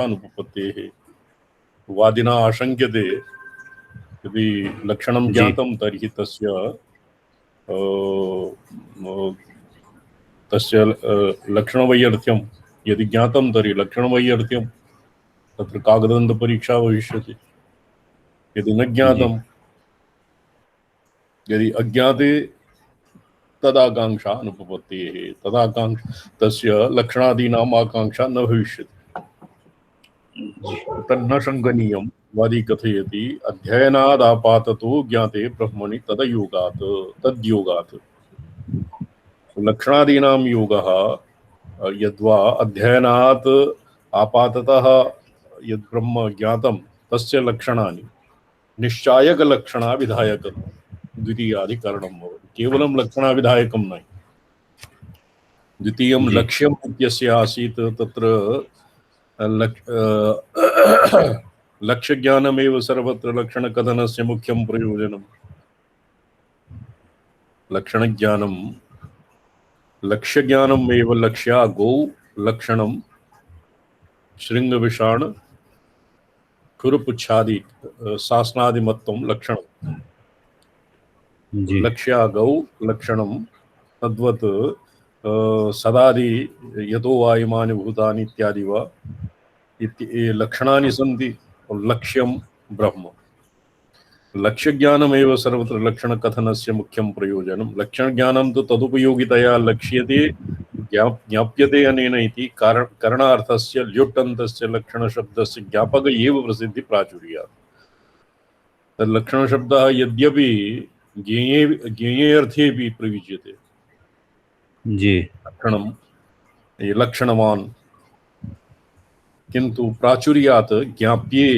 अनुपपत्तेः वादिना आशंक्यते यदि लक्षणं जी ज्ञातं तर्हि तस्य लक्षणवैयर्थ्यं यदि ज्ञातं तर्हि लक्षणवैयर्थ्यं तत्र कागदन्तपरीक्षा भविष्यति। यदि न जी ज्ञातं यदि अज्ञाते तदाकांक्षा अनुपपत्तेः तस्य लक्षणादीनाम् आकांक्षा न भविष्यति। तन्न शङ्कनीयं वादी कथयति अध्ययनादापाततो ज्ञाते ब्रह्मणि तद्योगात् लक्षणादीनां योगः यद्वा अध्ययनात् आपाततः यद् ब्रह्म ज्ञातं तस्य लक्षणानि निश्चायकलक्षणा विधायकत्वं द्वितीयाधिकरणं भवति। केवलं लक्षणाविधायकं न। द्वितीयं जी लक्ष्यम् इत्यस्य आसीत् तत्र लक्ष्यज्ञानमेव सर्वत्र लक्षणकथनस्य मुख्यं प्रयोजनं। लक्षणज्ञानं लक्ष्यज्ञानमेव लक्ष्या गौ लक्षणं शृङ्गविषाण खुरपुच्छादि शासनादिमत्वं लक्षणं जी लक्ष्या गौ लक्षणं तद्वत् सदादि यतो वा इमानि भूतानि इत्यादि वा ये लक्षणानि सन्ति लक्ष्यं ब्रह्म। लक्ष्यज्ञानमेव सर्वत्र लक्षणकथनस्य मुख्यं प्रयोजनं। लक्षणज्ञानं तु तदुपयोगितया लक्ष्यते ज्ञाप्यते अनेन इति करणार्थस्य ल्युट्टन्तस्य लक्षणशब्दस्य ज्ञापक एव प्रसिद्धि प्राचुर्यात्। तल्लक्षणशब्दः यद्यपि ज्ञेये अर्थेऽपि प्रयुज्यते। जी लक्षणं लक्षणवान् किन्तु प्राचुर्यात् ज्ञाप्ये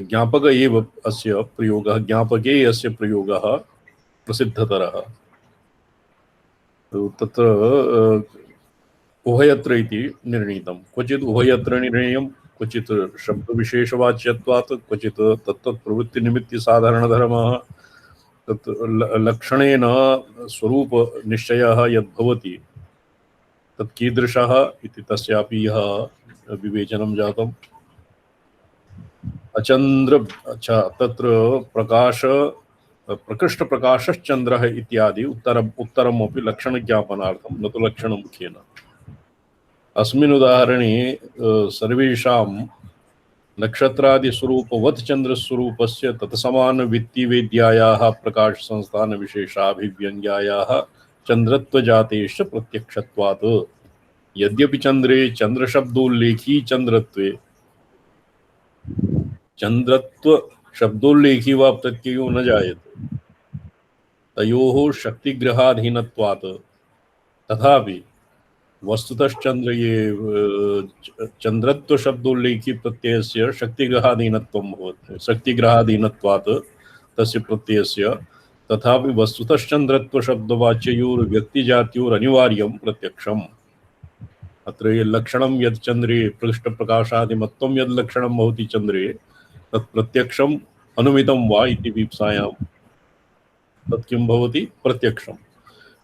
ज्ञापक एव अस्य प्रयोगः ज्ञापके अस्य प्रयोगः प्रसिद्धतरः। तत्र उभयत्र इति निर्णीतं। क्वचित् उभयत्र निर्णेयं क्वचित् शब्दविशेषवाच्यत्वात् क्वचित् तत्तत्प्रवृत्तिनिमित्तसाधारणधर्मः तत् लक्षणेन स्वरूपनिश्चयः यद्भवति तत् कीदृशः इति तस्यापि यः विवेचनं जातम्। अचंद्र अच्छा तत्र प्रकाश प्रकृष्टप्रकाशश्चन्द्रः इत्यादि उत्तरमपि लक्षणज्ञापनार्थं न तु लक्षणमुखेन। अस्मिन् उदाहरणे सर्वेषां नक्षत्रादिस्वरूपवत् चन्द्रस्वरूपस्य तत्समानवित्तिवेद्यायाः प्रकाशसंस्थानविशेषाभिव्यङ्ग्यायाः चन्द्रत्वजातेश्च प्रत्यक्षत्वात् यद्यपि चन्द्रे चन्द्रशब्दोल्लेखी चन्द्रत्वे चन्द्रत्व शब्दोल्लेखी वा प्रत्ययो न जायते तयोः शक्तिग्रहाधीनत्वात् तथापि वस्तुतश्चन्द्र ये चन्द्रत्व शब्दोल्लेखी प्रत्ययस्य शक्तिग्रहाधीनत्वं भवति। शक्तिग्रहाधीनत्वात् तस्य प्रत्ययस्य तथापि वस्तुतश्चन्द्रत्व शब्दवाच्ययोर्व्यक्तिजात्योरनिवार्यं प्रत्यक्षम्। अत्र लक्षणं यत् चन्द्रे पृष्ठप्रकाशादिमत्वं यद् लक्षणं भवति चन्द्रे तत् प्रत्यक्षम् अनुमितं वा इति वीप्सायां तत् किं भवति प्रत्यक्षम्।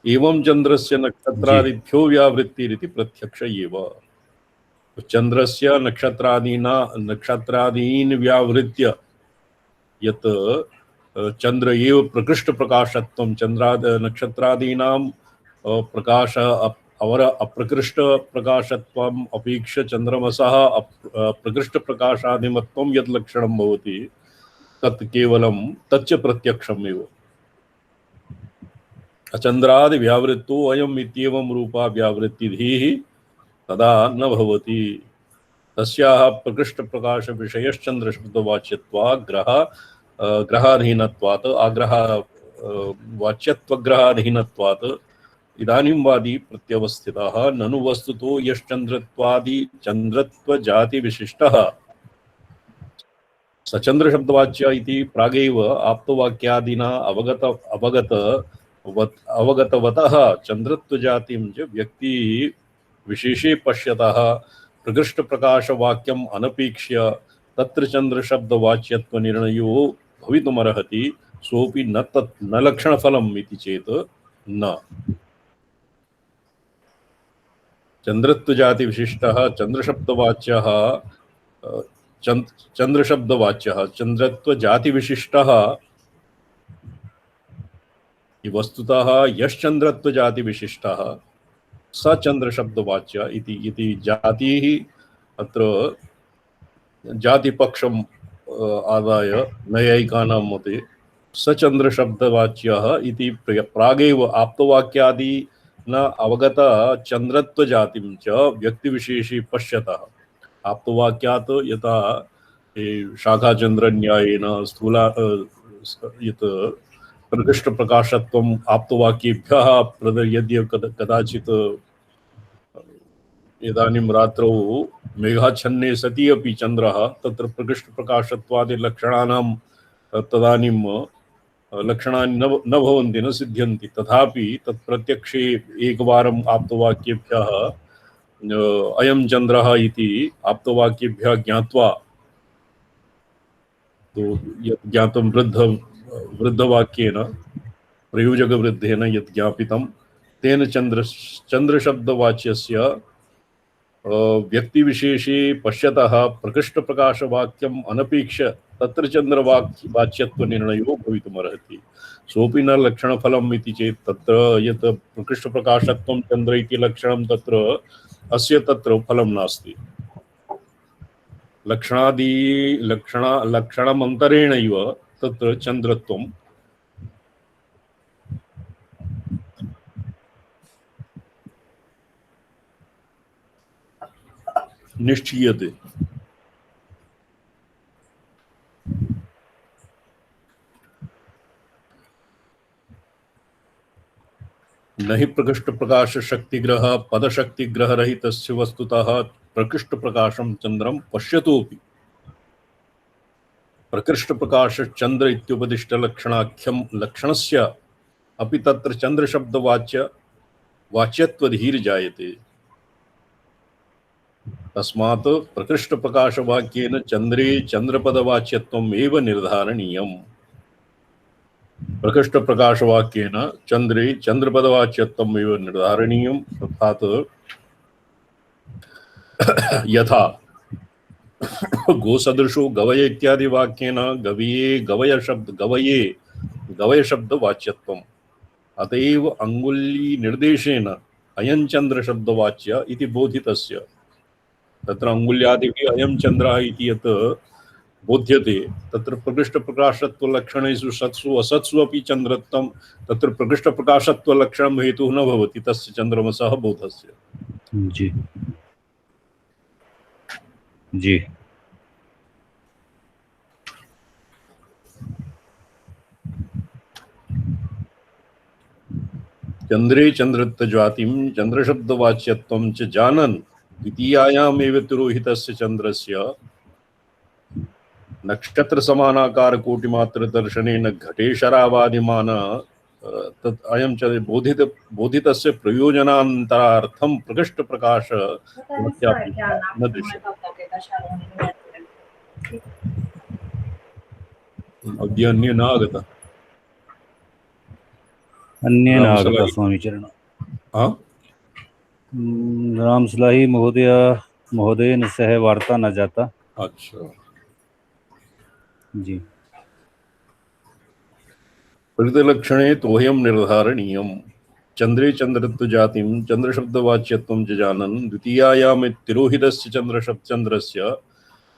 एवं चन्द्रस्य जी नक्षत्रादिभ्यो व्यावृत्तिरिति प्रत्यक्ष एव। चन्द्रस्य नक्षत्रादीन् व्यावृत्य यत् चन्द्र एव प्रकृष्टप्रकाशत्वं नक्षत्रादीनां प्रकाश अप्रकृष्टप्रकाशत्वम् अपेक्ष्य चन्द्रमसः प्रकृष्टप्रकाशादिमत्वं यद् लक्षणं भवति तत् केवलं तच्च प्रत्यक्षमेव। अचन्द्रादि व्यावृत्तो अयम् इत्येवं रूपा व्यावृत्तिधीः तदा न भवति। तस्याः प्रकृष्टप्रकाशविषयश्चन्द्रशब्दवाच्यत्वात् ग्रहाधीनत्वात् आग्रह वाच्यत्वग्रहाधीनत्वात् इदानीं वादी प्रत्यवस्थितः ननु वस्तुतो यश्चन्द्रत्वादि चन्द्रत्वजातिविशिष्टः सचन्द्रशब्दवाच्य इति प्रागेव आप्तवाक्यादिना अवगतवतः चन्द्रत्वजातिं च व्यक्ति विशेषे पश्यतः प्रकृष्टप्रकाशवाक्यम् अनपेक्ष्य तत्र चन्द्रशब्दवाच्यत्वनिर्णयो भवितुमर्हति सोऽपि न लक्षणफलम् इति चेत् न। चन्द्रत्वजातिविशिष्टः चन्द्रशब्दवाच्यः चन्द्रशब्दवाच्यः चन्द्रत्वजातिविशिष्टः वस्तुतः यश्चन्द्रत्वजातिविशिष्टः स चन्द्रशब्दवाच्य इति जातिः अत्र जातिपक्षम् आदाय नैयायिकानां मते स चन्द्रशब्दवाच्यः इति प्रागेव आप्तवाक्यादि न अवगत चन्द्रत्वजातिं च व्यक्तिविशेषे पश्यतः आप्तवाक्यात् यथा शाखाचन्द्रन्यायेन स्थूला यत् प्रकृष्टप्रकाशत्वम् आप्तवाक्येभ्यः प्रदर्यद्य कदाचित् इदानीं रात्रौ मेघाच्छन्ने सति अपि चन्द्रः तत्र प्रकृष्टप्रकाशत्वादिलक्षणानां तदानीं लक्षणानि न भवन्ति न सिद्ध्यन्ति तथापि तत् प्रत्यक्षे एकवारम् आप्तवाक्येभ्यः अयं चन्द्रः इति आप्तवाक्येभ्यः ज्ञात्वा तो यत् ज्ञातं वृद्धवाक्येन प्रयोजकवृद्धेन यत् ज्ञापितं तेन चन्द्रशब्दवाच्यस्य व्यक्तिविशेषे पश्यतः प्रकृष्टप्रकाशवाक्यम् अनपेक्ष्य तत्र चन्द्रवाच्यत्वनिर्णयो भवितुमर्हति सोऽपि न लक्षणफलम् इति चेत् तत्र यत् प्रकृष्टप्रकाशत्वं चन्द्र इति लक्षणं तत्र अस्य तत्र फलं नास्ति लक्षणमन्तरेणैव तत्र चन्द्रत्वं निश्चीयते न हि प्रकृष्टप्रकाशशक्तिग्रह पदशक्तिग्रहरहितस्य वस्तुतः प्रकृष्टप्रकाशं चन्द्रं पश्यतोऽपि प्रकृष्टप्रकाशचन्द्र इत्युपदिष्टलक्षणाख्यं लक्षणस्य अपि तत्र वाच्यत्वधीर्जायते तस्मात् प्रकृष्टप्रकाशवाक्येन चन्द्रे चन्द्रपदवाच्यत्वम् एव निर्धारणीयम् प्रकृष्टप्रकाशवाक्येन चन्द्रे चन्द्रपदवाच्यत्वम् एव निर्धारणीयम् अर्थात् यथा गोसदृशो गवय इत्यादि वाक्येन गवये शब्दवाच्यत्वम् अतएव अंगुली निर्देशेन अयं चन्द्रशब्दवाच्य इति बोधितस्य तत्र अंगुल्यादिभिः अयं चन्द्रः इति यत् बोध्यते तत्र प्रकृष्टप्रकाशत्वलक्षणेषु सत्सु असत्सु अपि चन्द्रत्वं तत्र प्रकृष्टप्रकाशत्वलक्षणं हेतुः न भवति तस्य चन्द्रमसः बोधस्य जी जी चन्द्रे चन्द्रत्वजातिं चन्द्रशब्दवाच्यत्वं च जानन् द्वितीयायामेव तिरोहितस्य चन्द्रस्य नक्षत्रसमानाकारकोटिमात्रदर्शनेन घटे शरावादिमान तत् अयं च बोधितस्य प्रयोजनान्तरार्थं प्रकृष्टप्रकाश न दृश्यते अद्य अन्ये न आगतः अन्ये न आगता स्वामीचरण रामसलाही महोदयेन सह वार्ता न जाता अच्छा जी प्रकृतिलक्षणे तोह्यं निर्धारणीयम् चन्द्रे चन्द्रत्वजातिं चन्द्रशब्दवाच्यत्वं च जानन् द्वितीयायां तिरोहितस्य चन्द्रस्य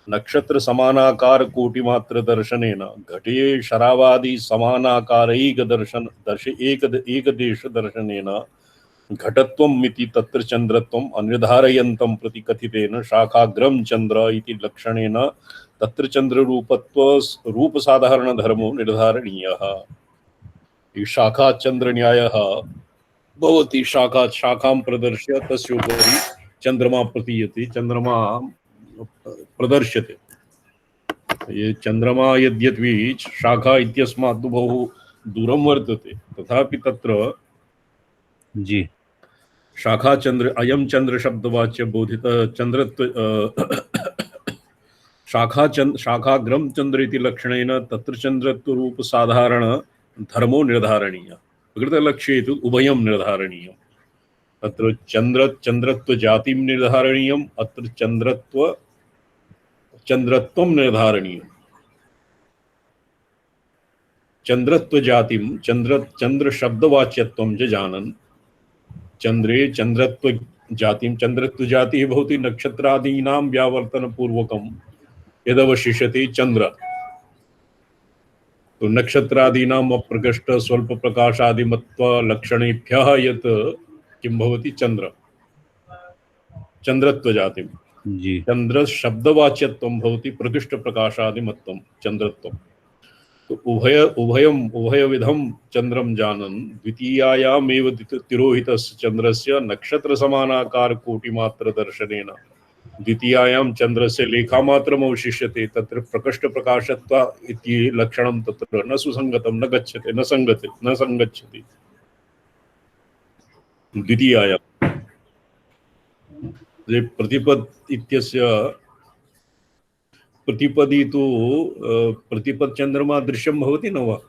नक्षत्रसमानाकारकोटिमात्रदर्शनेन घटे शरावादि एकदेशदर्शनेन घटत्वम् इति तत्र चन्द्रत्वम् अनिर्धारयन्तं प्रति कथितेन शाखाग्रं चन्द्र इति लक्षणेन तत्र रूपसाधारणधर्मो निर्धारणीयः शाखाचन्द्रन्यायः भवति शाखां प्रदर्श्य तस्योपरि चन्द्रमा प्रतीयते चन्द्रमा प्रदर्श्यते ये चन्द्रमा यद्यपि शाखा इत्यस्मात् बहु दूरं वर्तते तथापि तत्र जी शाखाचन्द्र अयं चन्द्रशब्दवाच्य बोधित चन्द्रत्व शाखाग्रं चन्द्र इति लक्षणेन तत्र चन्द्रत्वरूपसाधारण धर्मो निर्धारणीयः प्रकृतलक्ष्ये तु उभयं निर्धारणीयम् अत्र चन्द्रत्वजातिं निर्धारणीयम् अत्र चन्द्रत्व चंद्रत्वं निर्धारणीय। चंद्रत्व जातिम चंद्र शब्दवाच्यत्वं च जानन् चंद्रे चंद्रत्व जातिम चंद्रत्व जाति भवति नक्षत्रादीनां व्यावर्तन पूर्वकं यदवशिष्यते चंद्र। तो नक्षत्रादीनाम् अप्रकृष्ट स्वल्प प्रकाशादिमत्व लक्षणेभ्यः यत् किं भवति चंद्र चंद्रत्व जातिम। जी चंद्र शब्दवाच्यत्वं भवति प्रकृष्ट प्रकाशादिमत्वं चंद्रत्वं। तो उभयविधं चंद्रम जानन् द्वितीयायामेव तिरोहितस्य चंद्रस्य नक्षत्र समानाकार कोटिमात्र दर्शनेन द्वितीयायां चंद्रस्य लेखामात्रम् अवशिष्यते तत्र प्रकृष्ट प्रकाशत्व इति लक्षणं तत्र न सुसंगतं न गच्छते न संगच्छति। द्वितीयायां प्रतिपद इत्यस्य प्रतिपदी तो प्रतिपद चंद्रमा दृश्यम भवति न वा?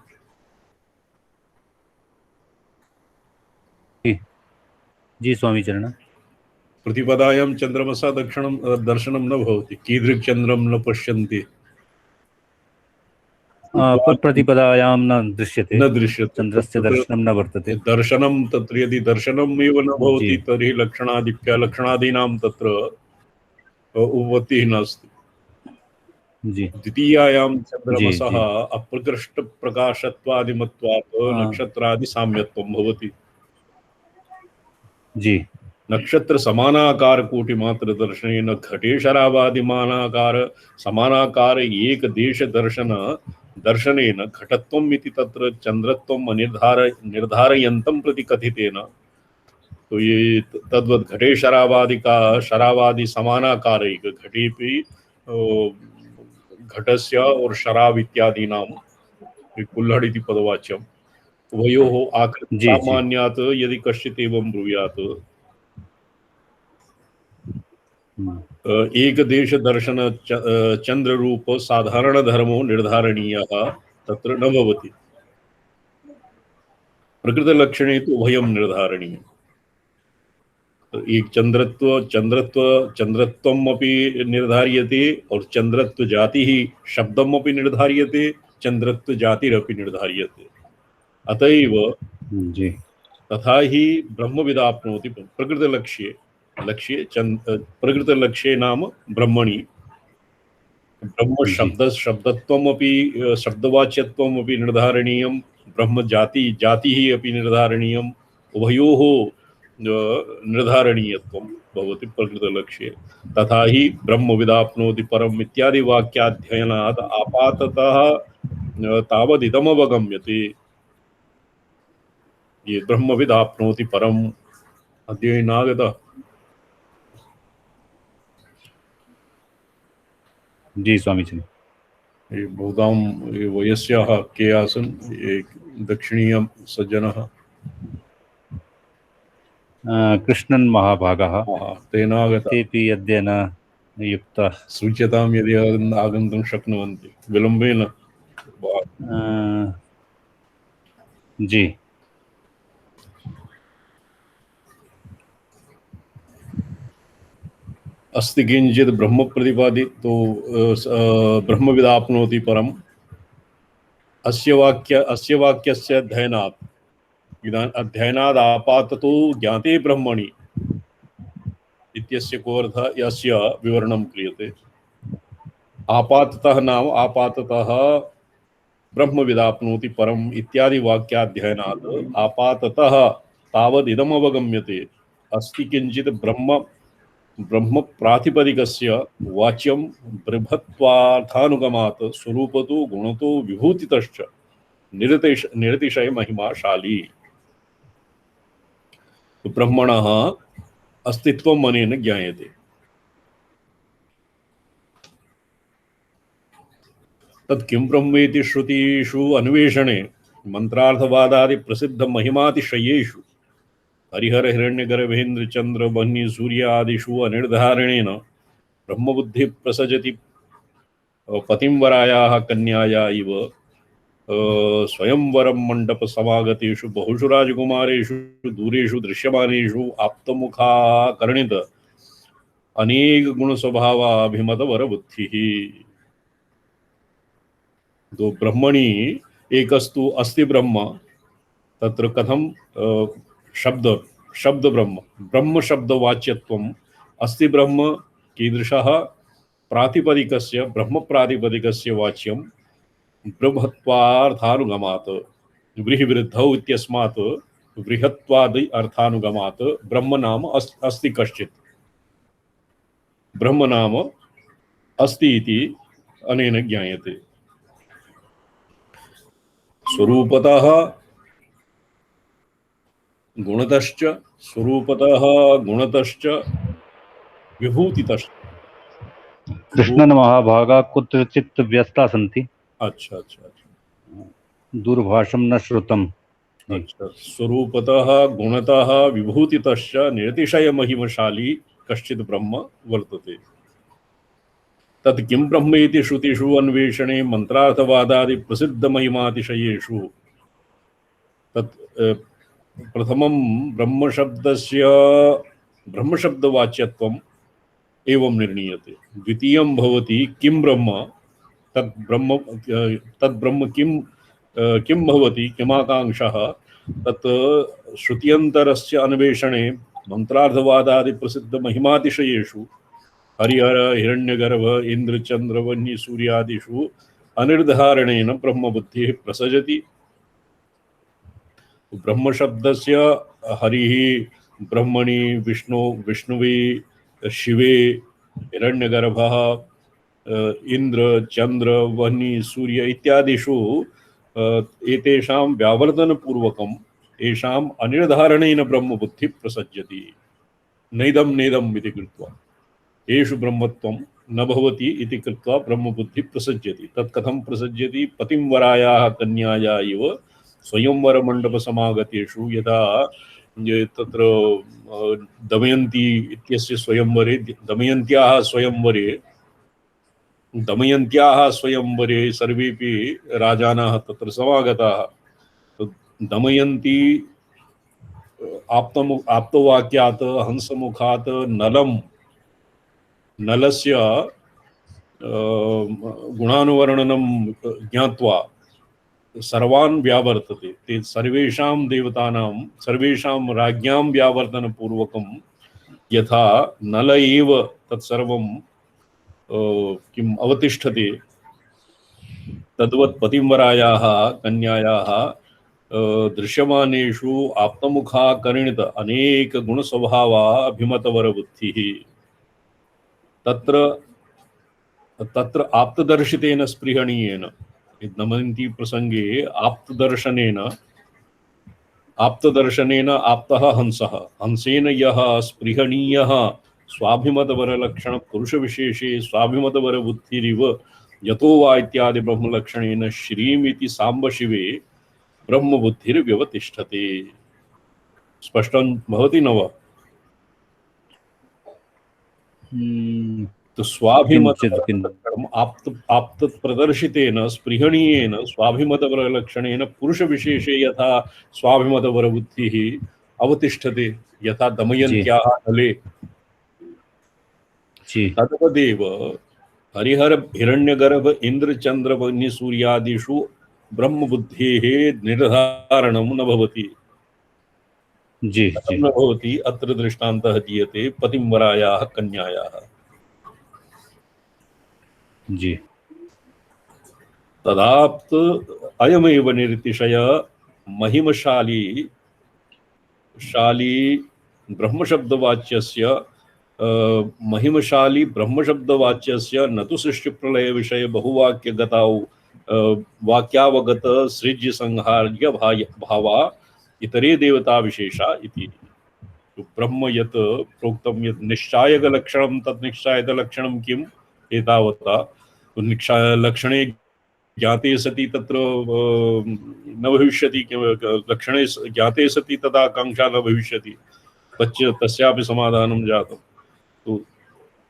जी स्वामी चरण। प्रतिपदायां चंद्रमसा दर्शनं न भवति। कीदृक् चंद्रम न पश्यन्ति प्रतिपदायां न दृश्यते, न दृश्यते चंद्रस्य दर्शनं न वर्तते। दर्शनं तत्र यदि दर्शनमेव न भवति जी तर्हि लक्षणादीनां तत्र उपपत्तिः नास्ति। जी द्वितीयायां जी चंद्रमसः जी अप्रकृष्ट प्रकाशत्वादिमत्वात् नक्षत्रादि साम्यत्वं भवति। जी नक्षत्र समानाकार कोटि मात्र दर्शनेन घटे शराबादिमानाकार समानाकार एक देश दर्शनेन घटत्वम् इति तत्र चंद्रत्वम् निर्धारयन्तं प्रति कथितेन। तो ये तद्वत् घटे शराबादि समानाकारैक घटेपि घटस्य और शराब इत्यादीनां कुल्हड़ इति पदवाच्यम् उभयोः आकृति जी जी सामान्यात् यदि कश्चित् एवं ब्रूयात् एक देश दर्शन चंद्र रूप साधारण धर्मो निर्धारणीयः तत्र न भवति। प्रकृत लक्षणे तो उभयं निर्धारणीयम्। एक चंद्रत्वम् अपि निर्धार्यते और चंद्रत्व जाति ही शब्दम् अपि निर्धार्यते चंद्रत्व जातिरपि निर्धार्यते। अतएव जी तथा ही ब्रह्मविदाप्नोति प्रकृत लक्ष्ये प्रकृत लक्ष्ये नाम ब्रह्मणि ब्रह्म जी शब्दत्वमपि शब्दवाच्यत्वमपि निर्धारणीयं ब्रह्म जातिः अपि निर्धारणीयम् उभयोः निर्धारणीयत्वं भवति प्रकृतलक्ष्ये। तथा ही ब्रह्मविदाप्नोति परम् इत्यादि वाक्याध्ययनात् आपाततः तावदिदमवगम्यते। ये ब्रह्मविदाप्नोति परम् अध्ययनागतः जी स्वामी जी। ये बहुधां ये वयस्याः के आसन् ये दक्षिणीय सज्जनः कृष्णन् महाभागः तेनागतः तेपि अद्य न युक्तः। सूच्यतां यदि आगन्तुं शक्नुवन्ति विलम्बेन जी अस्ति किञ्चित् ब्रह्म प्रतिपादि तो ब्रह्मविदाप्नोति परम् अस्य वाक्यस्य अध्ययनात् आपाततो ज्ञाते ब्रह्मणि इत्यस्य को अर्थः यस्य विवरणं क्रियते। आपाततः नाम आपाततः ब्रह्मविदाप्नोति परम् इत्यादि वाक्याध्ययनात् आपाततः तावदिदमवगम्यते अस्ति किञ्चित् ब्रह्म प्रातिपदिकस्य वाच्यं बृहत्वार्थानुगमात् स्वरूपतो गुणतो विभूतितश्च निरतिशय महिमाशाली। ब्रह्मणः अस्तित्वम् अनेन ज्ञायते। तत् किं ब्रह्मेति श्रुतिषु अन्वेषणे मंत्रार्थवादादि प्रसिद्ध महिमातिशयेषु हरिहर हिरण्यगर्भेन्द्र चंद्र बह्नि सूर्य आदिषु अनिर्धारणेन ब्रह्मबुद्धि प्रसजति पतिंवरायाः कन्याया इव स्वयंवरं मंडप समागतेषु बहुषु राजकुमारेषु दूरेषु दृश्यमानेषु आप्तमुखाकर्णित अनेक गुण स्वभावाभिमतवर बुद्धिः। तो ब्रह्मणि एकस्तु अस्ति ब्रह्म, तत्र कथम शब्द शब्द ब्रह्म ब्रह्म शब्द वाच्यत्वम अस्ति ब्रह्म कीदृशः प्रातिपदिकस्य ब्रह्म प्रातिपदिकस्य वाच्यं बृहत्वार्थानुगमात् व्रीहिवृद्धौ इत्यस्मात् बृहत्वादि अर्थानुगमात् ब्रह्म नाम अस्ति कश्चित्, ब्रह्म नाम अस्ति इति अनेन ज्ञायते। स्वरूपतः गुणतश्च स्वरूपतः गुणतश्च विभूतितश्च। कृष्णन महाभागा कुत्रचित् व्यस्ता सन्ति। अच्छा अच्छा अच्छा दूरभाषं न श्रुतम्। अच्छा, स्वरूपतः गुणतः विभूतितश्च निरतिशय महिमशाली कश्चित् ब्रह्म वर्तते। तत् किं ब्रह्म इति श्रुतिषु अन्वेषणे मंत्रार्थवादादि प्रसिद्ध महिमातिशयेषु तत् प्रथमं ब्रह्मशब्दवाच्यत्वम् एवं निर्णीयते। द्वितीयं भवति किं ब्रह्म, तद् ब्रह्म किं भवति, किमाकांक्षः, तत् श्रुत्यन्तरस्य अन्वेषणे मंत्रार्थवादादि प्रसिद्ध महिमातिशयेषु हरिहर हिरण्यगर्भ इंद्र चंद्र वह्नि सूर्यादिषु अनिर्धारणेन ब्रह्मबुद्धिः प्रसजति। ब्रह्म शब्दस्य हरिः ब्रह्मणि विष्णु विष्णुवे शिवे हिरण्यगर्भः इंद्र चंद्र वह्नि सूर्य इत्यादिषु एतेषां व्यावर्तनपूर्वकम् येषाम् अनिर्धारणेन ब्रह्मबुद्धिः प्रसज्यति। नैदं नेदम् इति कृत्वा येषु ब्रह्मत्वं न भवति इति कृत्वा ब्रह्मबुद्धिः प्रसज्यति। तत् कथं प्रसज्यति? पतिंवरायाः कन्याया इव स्वयंवरमण्डपसमागतेषु यदा तत्र दमयन्ती इत्यस्य स्वयंवरे दमयन्त्याः स्वयंवरे सर्वेपि राजानः तत्र समागताः। तो दमयन्ती आप्तवाक्यात् हंसमुखात् नलस्य गुणानुवर्णनं ज्ञात्वा सर्वान् व्यावर्तते। ते सर्वेषां देवतानां सर्वेषां राज्ञां व्यावर्तनपूर्वकं यथा नल एव तत्सर्वं किम् अवतिष्ठते, तद्वत् पतिंवरायाः कन्यायाः दृश्यमानेषु आप्तमुखा करणित अनेक गुणस्वभावा अभिमतवरबुद्धिः तत्र आप्तदर्शितेन स्पृहणीयेन दमयन्ती प्रसंगे आप्तदर्शनेन आप्तः हंसः हंसेन यः स्पृहणीयः स्वाभिमतवरलक्षण पुरुषविशेषे स्वाभिमतवरबुद्धिरिव यतो वा इत्यादि ब्रह्मलक्षणेन श्रीमिति साम्बशिवे ब्रह्मबुद्धिर्व्यवतिष्ठते। स्पष्टं भवति न वा? तो स्वाभिमतवरलक्षणम् आप्त प्रदर्शितेन स्पृहणीयेन स्वाभिमतवरलक्षणेन पुरुषविशेषे यथा स्वाभिमतवरबुद्धिः अवतिष्ठते यथा दमयन्त्याः नले, तद्वदेव हरिहर हिरण्यगर्भ इंद्र चंद्र वह्नि सूर्यादिषु ब्रह्मबुद्धेः निर्धारणं न भवति। न भवति। अत्र दृष्टान्तः दीयते पतिंवरायाः कन्यायाः। तदाप्त अयमेव निर्तिशय महिमशाली ब्रह्मशब्दवाच्यस्य महिमशाली ब्रह्मशब्दवाच्यस्य न तु सृष्टिप्रलय विषय बहुवाक्यगतौ वाक्यावगत सृज्य संहार्य भावा इतरे देवता विशेषा इति। ब्रह्म यत् प्रोक्तं यत् निश्चायकलक्षणं तत् निश्चायकलक्षणं किम् एतावता निश्चायलक्षणे ज्ञाते सति तत्र न भविष्यति, लक्षणे ज्ञाते सति तदा आकांक्षा न भविष्यति, तस्यापि समाधानं जातम्। तो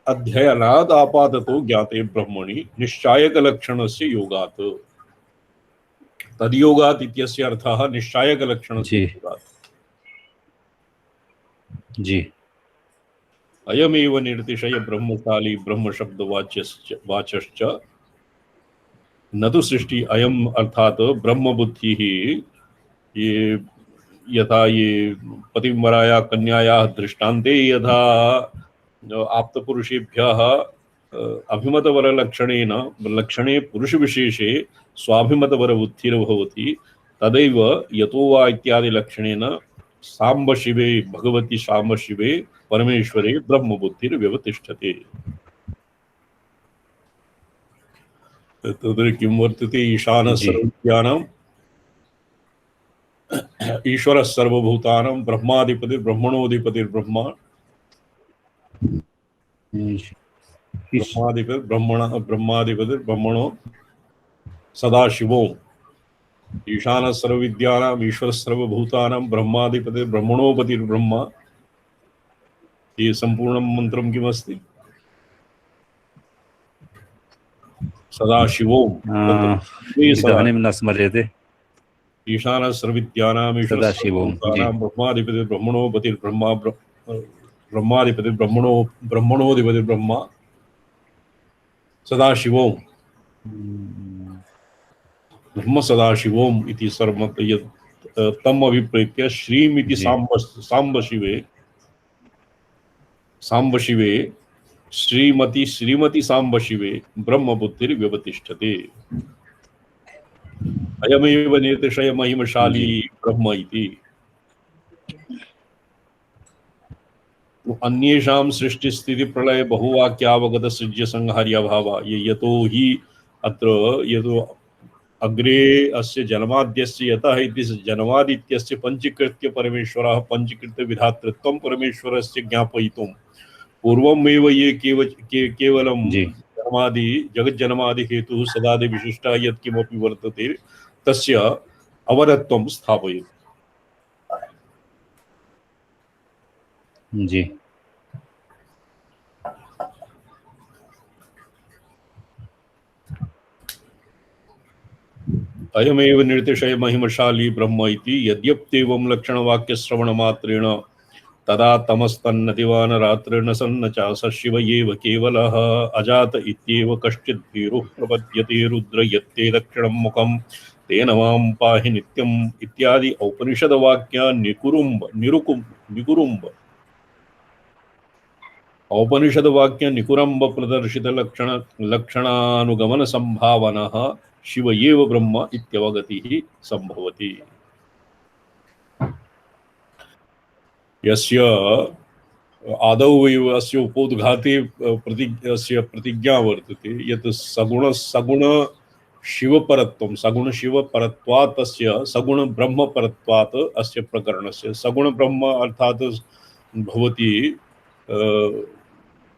अध्ययनात् आपाततो ज्ञाते ब्रह्मणि निश्चायकलक्षणस्य योगात्, तद्योगात् इत्यस्य अर्थः निश्चायकलक्षणस्य योगात्। अयमेव निर्तिशय ब्रह्मशाली ब्रह्म शब्द वाचश्च न तो सृष्टि अयम अर्थात ब्रह्म बुद्धि ही ये यथा ये पतिमराया कन्याया दृष्टान्ते यथा आप्तपुरुषेभ्यः अभिमतवरलक्षणेन लक्षणे पुरुषविशेषे स्वाभिमतवरबुद्धिर्भवति तदैव यतो वा इत्यादि लक्षणेन साम्ब शिवे भगवती साम्ब शिवे परमेश्वरे ब्रह्मबुद्धिर्व्यवतिष्ठते। तत्र किं वर्तते ईशानः जी सर्वविद्यानां ईश्वरः सर्वभूतानां ब्रह्माधिपतिर्ब्रह्मणोऽधिपतिर्ब्रह्मा ब्रह्माधिपतिर्ब्रह्मणो सदाशिवो ईशानः सर्वविद्यानां ईश्वरः सर्वभूतानां ब्रह्माधिपतिर्ब्रह्मणोऽधिपतिर्ब्रह्मा। ये संपूर्णं मन्त्रं किमस्ति? सदाशिवो इदानीं न स्मर्यते। ईशानः सर्वविद्यानां ईश्वरः सदाशिवों जी सर्वभूतानां ब्रह्माधिपतिर्ब्रह्मणोऽधिपतिर्ब्रह्मा ब्रह्माधिपतिर्ब्रह्मणोऽधिपतिर्ब्रह्मा सदाशिवों ब्रह्म सदाशिवों इति सर्वमत यत् तम अभिप्रेत्य श्रीम इति जी साम्ब शिवे श्रीमती साम्ब शिवे ब्रह्मबुद्धिर्व्यवतिष्ठते। अयमेव निर्तिशय महिमशाली जी ब्रह्म इति। अन्येषां सृष्टिस्थिति प्रलय बहुवाक्यावगत सृज्य संहार्य भाव ये यतो हि अत्र यतो अग्रे अस्य जन्माद्यस्य यतः इति जन्मादित्यस्य पंचीकृत्य परमेश्वरः पंचीकृत विधातृत्वं परमेश्वरस्य ज्ञापयितुं पूर्वमेव ये केवलं जी जन्मादि जगज्जन्मादि हेतुः सदादि विशिष्टः यत्किमपि वर्तते तस्य अवरत्वं स्थापयति। जी अयमेव निर्तिशय महिमशाली ब्रह्म इति यद्यप्येवं लक्षणवाक्यश्रवणमात्रेण तदा तमस्तन्नतिवान रात्रिर्न सन्न चास शिव एव केवलः अजात इत्येव कश्चित् भीरुः प्रपद्यते रुद्र यत्ते दक्षिणं मुखं तेन मां पाहि नित्यम् इत्यादि औपनिषदवाक्या निकुरुम्ब औपनिषदवाक्य निकुरम्ब प्रदर्शित लक्षणानुगमन संभावनः शिव एव ब्रह्म इत्यवगतिः संभवति। यस्य आदौ एव अस्य उपोद्घाते अस्य प्रतिज्ञा वर्तते यत् सगुण शिवपरत्वं सगुण शिवपरत्वात् तस्य सगुण ब्रह्मपरत्वात् अस्य प्रकरणस्य सगुण ब्रह्म अर्थात् भवति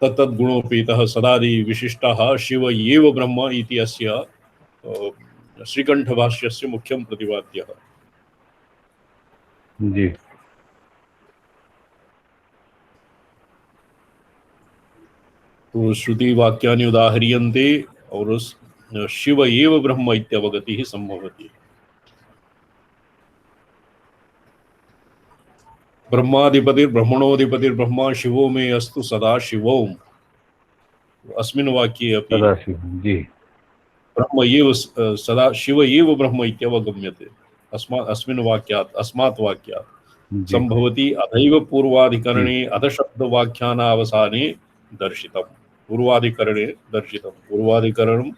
तत्तद्गुणोपेतः सदादि विशिष्टः शिव एव ब्रह्म इति अस्य श्रीकण्ठभाष्यस्य मुख्यं प्रतिपाद्यः। जी तो श्रुति वाक्यानि उदाह्रियन्ते और शिव एव ब्रह्म इत्यवगतिः संभवति। ब्रह्माधिपतिर्ब्रह्मणोऽधिपतिर्ब्रह्मा शिवो मे अस्तु सदा शिवो अस्मिन् वाक्ये अपि जी ब्रह्म एव सदा शिव एव ब्रह्म इत्यवगम्यते। अस्मिन् वाक्यात् अस्मात् वाक्यात् संभवति अथैव पूर्वाधिकरणे अधशब्दवाख्यानावसाने दर्शितम्। पूर्वाधिकरणे दर्शितम् पूर्वाधिकरणम्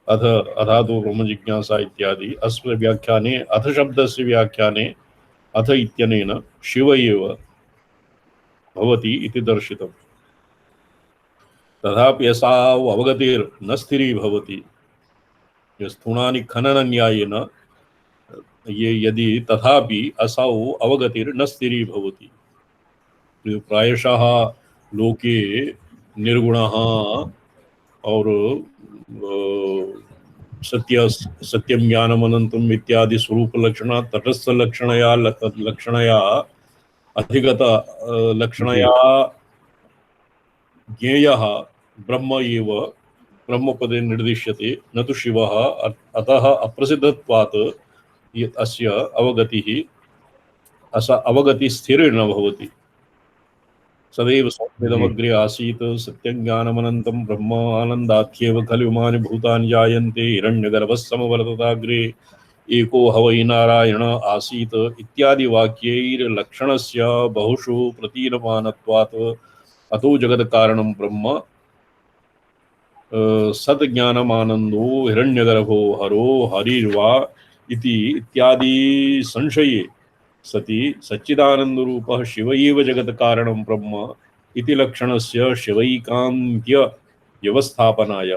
अथ अधातु ब्रह्मजिज्ञासा इत्यादि अस्य व्याख्याने अधशब्दस्य व्याख्याने अथ इत्यनेन शिव एव भवति इति दर्शितम्। तथापि असौ अवगतिर्न स्थिरी भवति। स्थूणानि खननन्यायेन ये यदि तथापि असौ अवगतिर्न स्थिरी भवति। प्रायशः लोके निर्गुणः और सत्यं ज्ञानम् अनन्तम् इत्यादि स्वरूपलक्षणा तटस्थलक्षणया अधिगत लक्षणया ज्ञेयः ब्रह्म एव ब्रह्मपदे निर्दिश्यते न तु शिवः। अतः अप्रसिद्धत्वात् अस्य अवगतिः स्थिरे न भवति। सदैव जी सौम्यदमग्रे आसीत् सत्यं ज्ञानमनन्तं ब्रह्म आनन्दाख्येव खलु इमानि भूतानि जायन्ते हिरण्यगर्भः समवर्तताग्रे एको हवै नारायण आसीत् इत्यादि वाक्यैर्लक्षणस्य बहुषु प्रतीयमानत्वात् अतो जगत्कारणं ब्रह्म सद्ज्ञानमानन्दो हिरण्यगर्भो हरो हरिर्वा इति इत्यादि संशये सति सच्चिदानन्दरूपः शिव एव जगत्कारणं ब्रह्म इति लक्षणस्य शिवैकान्त्य व्यवस्थापनाय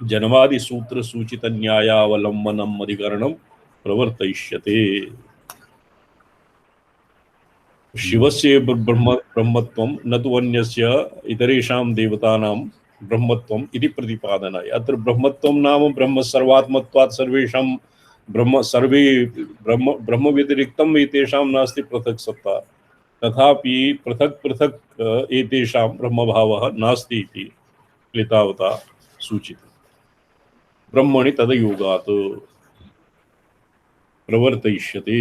जन्मादिसूत्रसूचितन्यायावलम्बनम् अधिकरणं प्रवर्तयिष्यते। शिवस्य ब्रह्मत्वं न तु अन्यस्य इतरेषां देवतानां ब्रह्मत्वम् इति प्रतिपादनाय। अत्र ब्रह्मत्वं नाम ब्रह्म सर्वात्मत्वात् सर्वेषां ब्रह्म सर्वे ब्रह्म ब्रह्म व्यतिरिक्तम् एतेषां नास्ति पृथक् सत्ता, तथापि पृथक् पृथक् एतेषां ब्रह्मभावः नास्ति इति एतावता सूचितम्। ब्रह्मणि तदयोगात् प्रवर्तयिष्यते।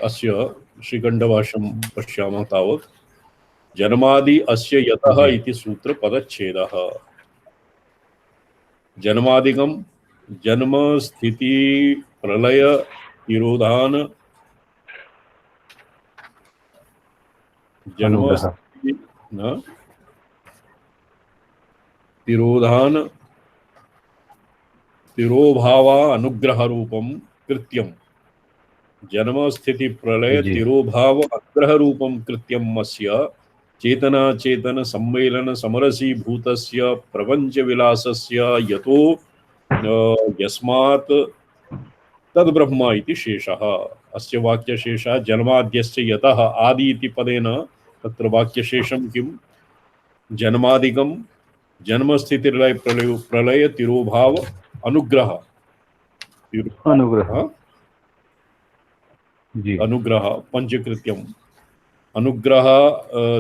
अस्य श्रीकण्ठभाष्यं पश्यामः तावत् जन्मादि अस्य यतः जी इति सूत्रपदच्छेदः। जन्मादिकं जन्म स्थिति प्रलय तिरोधान जन्म अनुग्रह स्थिति न तिरोधान तिरोभावा अनुग्रह रूपं कृत्यं जन्म स्थिति प्रलय जी तिरोभाव अनुग्रह रूपं कृत्यम् अस्य चेतना चेतन सम्मेलन समरसीभूतस्य प्रपंच विलासस्य यतो यस्मात् तद्ब्रह्म इति शेषः। अस्य वाक्यशेषः जन्माद्यस्य यतः आदि इति पदेन तत्र वाक्यशेषं किं जन्मादिकं जन्मस्थितिर्लय प्रलय प्रलय तिरोभाव अनुग्रह अनुग्रह हाँ? जी अनुग्रह पंचकृत्यम् अनुग्रह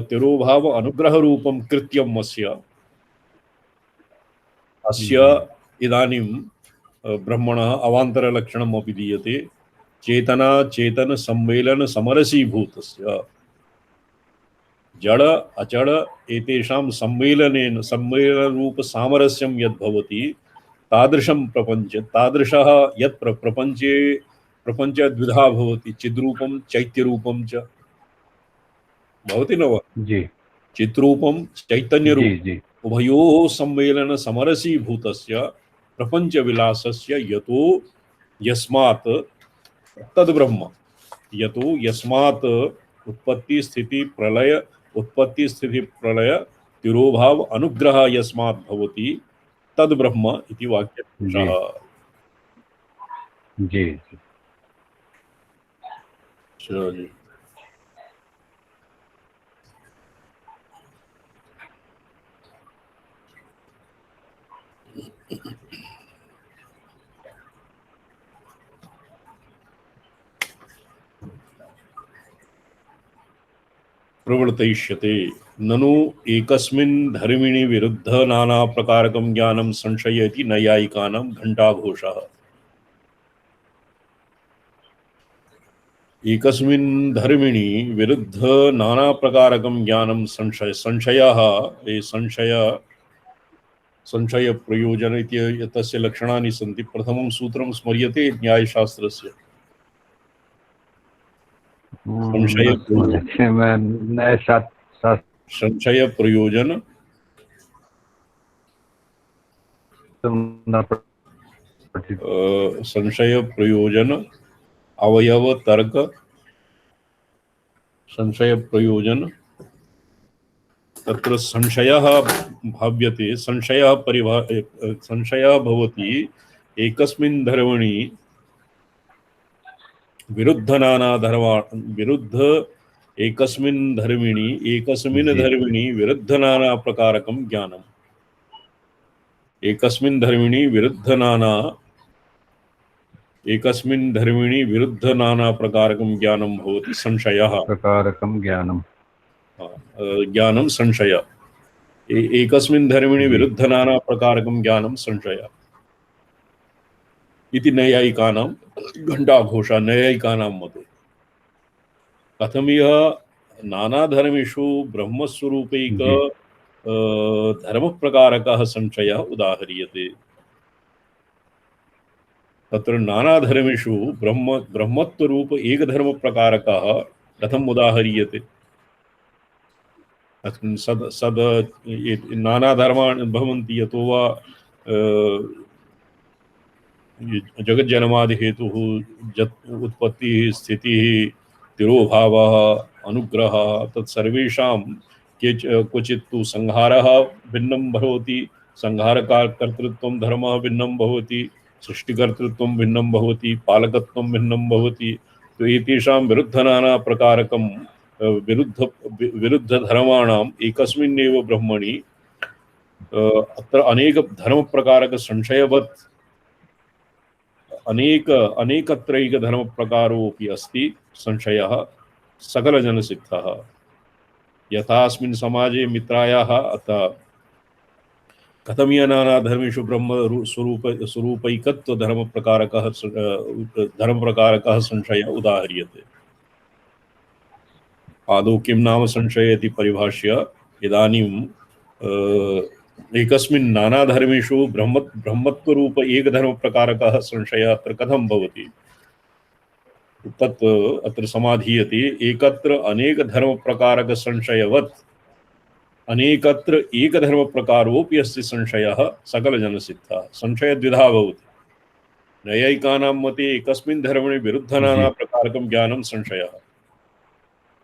तिरोभाव अनुग्रह रूपं कृत्यम् अस्य अस्य जी इदानीं ब्रह्मणः अवान्तरलक्षणम् अपि दीयते चेतना चेतन सम्मेलन समरसीभूतस्य जड़ अचड़ एतेषां सम्मेलनेन सम्मेलनरूप सामरस्यं यद्भवति तादृशं प्रपञ्च तादृशः यत् प्रपञ्चे प्रपञ्च द्विधा भवति चिद्रूपं चैत्यरूपं च भवति न वा जी चिद्रूपं जी चैतन्यरूपम् जी उभयोः सम्मेलन समरसीभूतस्य प्रपञ्चविलासस्य यतो यस्मात् तद्ब्रह्म यतो यस्मात् उत्पत्ति स्थिति प्रलय तिरोभाव अनुग्रह यस्मात् भवति तद्ब्रह्म इति वाक्यशेषः। जी जी जी अच्छा जी। प्रवर्तयिष्यते ननु एकस्मिन् धर्मिणि विरुद्ध नाना प्रकारकं ज्ञानं संशयति नैयायिकानां घण्टाघोषः। एकस्मिन् धर्मिणि विरुद्ध नाना प्रकारकं ज्ञानं संशयः ये संशय प्रयोजन इति तस्य लक्षणानि सन्ति। प्रथमं सूत्रं स्मर्यते न्यायशास्त्रस्य संशय न स्मर्यते मैं नए साथ साथ संशय प्रयोजन न पठित संशय प्रयोजन अवयव तर्क संशय प्रयोजन तत्र संशयः भाव्यते संशयः भवति एकस्मिन् धर्मणि विरुद्ध एकस्मिन् धर्मिणि जी विरुद्ध नाना प्रकारकं ज्ञानम् एकस्मिन् धर्मिणि विरुद्ध नाना प्रकारकं ज्ञानं भवति संशयः प्रकारकं ज्ञानम ज्ञानं संशय एकस्मिन् धर्मिणि जी विरुद्ध नाना प्रकारकं ज्ञानं संशय इति नैयायिकानां घण्टाघोषः। नैयायिकानां मते कथमिह नानाधर्मेषु ब्रह्मस्वरूपैक जी धर्मप्रकारकः संशयः उदाह्रियते। तत्र नानाधर्मेषु ब्रह्मत्वरूप एकधर्मप्रकारकः कथम् उदाह्रियते? अस्मिन् सद् नानाधर्माणि भवन्ति यतो वा जगज्जन्मादिहेतुः उत्पत्तिः स्थितिः तिरोभावः अनुग्रहः तत्सर्वेषां क्वचित् तु संहारः भिन्नं भवति, संहारकर्तृत्वं धर्मः भिन्नं भवति, सृष्टिकर्तृत्वं भिन्नं भवति, पालकत्वं भिन्नं भवति। तो एतेषां विरुद्धनानाप्रकारकं विरुद्धधर्माणाम् एकस्मिन्नेव ब्रह्मणि अत्र अनेक धर्मप्रकारकसंशयवत् अनेकत्रैकधर्मप्रकारोऽपि अस्ति संशयः सकलजनसिद्धः। यथास्मिन् समाजे मित्रायाः अतः कथमीयनानाधर्मेषु धर्मप्रकारकः संशयः उदाह्रियते। आदौ किं नाम संशय इति परिभाष्य इदानीं एकस्मिन् नानाधर्मेषु ब्रह्मत्वरूप एकधर्मप्रकारकः संशयः अत्र कथं भवति तत् अत्र समाधीयते। एकत्र अनेकधर्मप्रकारकसंशयवत् अनेकत्र एकधर्मप्रकारोऽपि अस्ति संशयः सकलजनसिद्धः। संशयद्विधा भवति। नैयायिकानां मते एकस्मिन् धर्मणि विरुद्धनानाप्रकारकं ज्ञानं संशयः,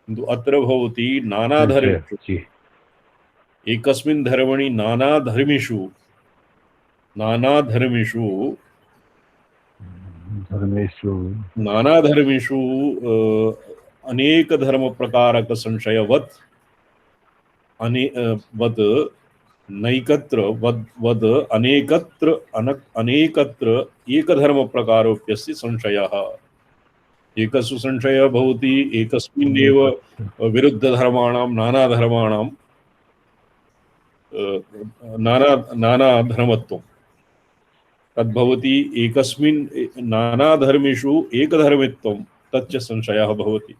किन्तु अत्र भवति नानाधर्मेषु एकस्मिन् धर्मणि नानाधर्मेषु अनेकधर्मप्रकारकसंशयवत् अनेकत्र एकधर्मप्रकारोऽप्यस्ति संशयः। एकस्य संशयः भवति एकस्मिन्नेव विरुद्धधर्माणां नानाधर्माणां नानाधर्मत्वं तद्भवति। एकस्मिन् नानाधर्मेषु एकधर्मित्वं तच्च संशयः भवति।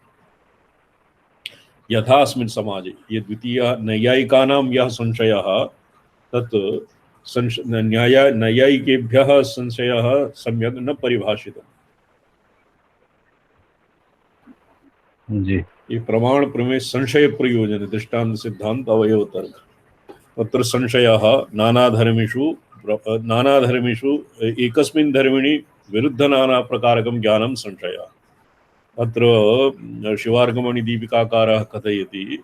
यथा अस्मिन् समाजे ये द्वितीयः नैयायिकानां यः संशयः तत् नैयायिकेभ्यः संशयः सम्यक् न परिभाषितः। जी ये प्रमाण प्रमेय संशय प्रयोजन दृष्टांत सिद्धांत अवयव तर्क तत्र संशयः नानाधर्मेषु एकस्मिन् धर्मिणि विरुद्ध नाना प्रकारकं ज्ञानं संशयः। अत्र शिवार्कमणिदीपिकाकारः कथयति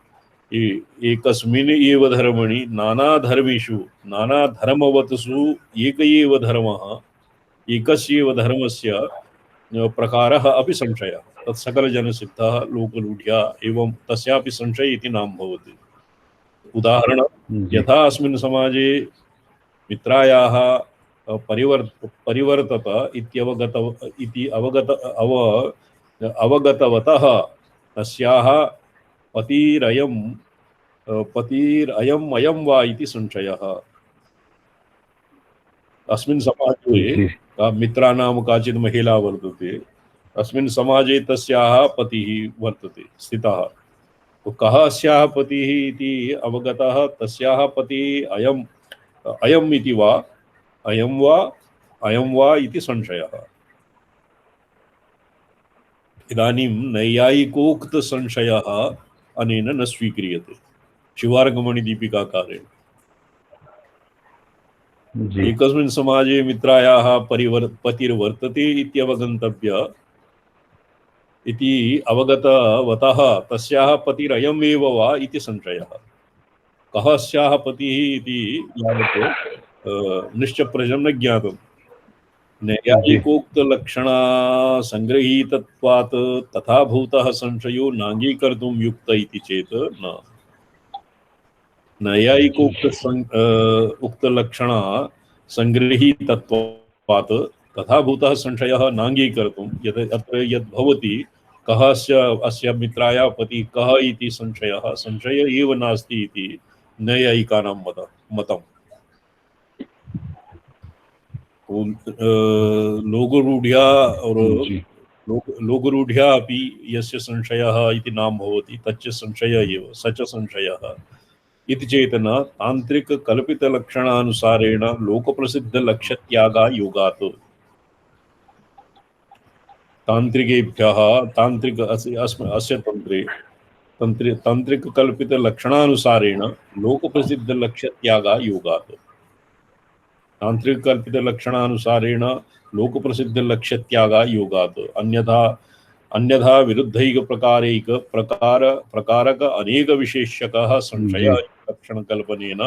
एकस्मिन् एव धर्मणि नानाधर्मेषु नानाधर्मवत्सु एक एव धर्मः एकस्यैव धर्मस्य प्रकारः अपि संशयः। तत् सकलजनसिद्धः लोकलूढ्या एवं तस्यापि संशय इति नाम भवति। उदाहरणं यथा अस्मिन् समाजे मित्रायाः परिवर्तत अवगतवतः तस्याः पतिरयम् वा इति संशयः। अस्मिन् समाजे मित्राणां काचित् महिला वर्तते, अस्मिन् समाजे तस्याः पतिः वर्तते स्थितः। तो कः अस्याः पतिः इति अवगतः तस्याः पतिः अयम् इति वा अयं वा इति संशयः। इदानीं नैयायिकोक्त संशयः अनेन न स्वीक्रियते शिवार्कमणिदीपिकाकारेण। एकस्मिन् समाजे मित्रायाः पतिर्वर्तते इत्यवगन्तव्य इति अवगतवतः तस्याः पतिरयमेव वा इति संशयः। कः अस्याः पतिः इति यावत् निश्चप्रजं न ज्ञातम्। नैयायिकोक्तलक्षणा संगृहीतत्वात् तथा भूतः संशयो नाङ्गीकर्तुं युक्त इति चेत् न। उक्तलक्षणा संगृहीतत्वात् तथा भूतः संशयः नाङ्गीकर्तुं अत्र यद् भवति कः अस्य मित्रायाः पतिः कः इति संशय एव नास्ति इति नैयायिकानां मतम्। लोकरूढ़िया और लोकरूढ्या अपि यस्य संशयः इति नाम भवति तच्च संशयः एव स च संशयः इति चेत् न तान्त्रिककल्पितलक्षणानुसारेण लोकप्रसिद्धलक्ष्यत्यागा योगात् तान्त्रिकेभ्यः तान्त्रिक अस्य तान्त्रिककल्पितलक्षणानुसारेण लोकप्रसिद्धलक्ष्यत्यागा योगात् तांत्रिककल्पितलक्षणानुसारेण लोकप्रसिद्धलक्ष्यत्यागा योगात् अन्यथा अन्यथा विरुद्धैकप्रकारैक प्रकार प्रकारक अनेक विशेष्यकः संशय जी लक्षणकल्पनेन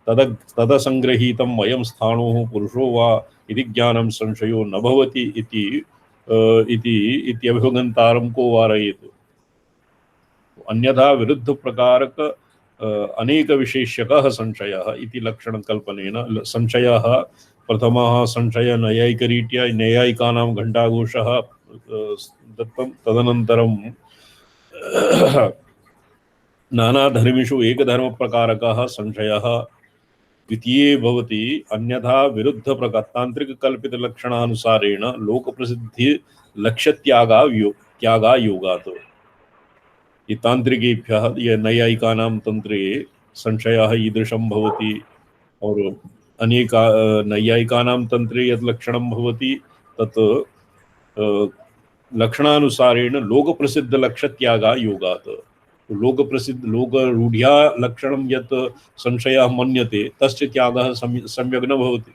तदसंगृहीतम् अयं स्थाणुः पुरुषो वा इति ज्ञानं संशयो न भवति इति अभिभगन्तारं को वारयेत् अन्यथा विरुद्धप्रकारक अनेक विशेष्यकः संशयः इति लक्षणकल्पनेन संशयः प्रथमः संशय नैयायिकरीत्या नैयायिकानां घण्टाघोषः दत्तं तदनन्तरं नानाधर्मिषु एकधर्मप्रकारकः संशयः द्वितीये भवति अन्यथा विरुद्धप्रकार तान्त्रिककल्पितलक्षणानुसारेण लोकप्रसिद्धि लक्ष्यत्यागा योगात् तांत्रिकेभ्यः नैयायिकानां तंत्रे संशयः ईदृशं भवति और अनेक नैयायिकानां तंत्रे यत् लक्षणं भवति तत् लक्षणानुसारेण लोकप्रसिद्धलक्ष्यत्यागा योगात् लोकरूढ्या लक्षणं यत् संशयः मन्यते तस्य त्यागः सम्यक् न भवति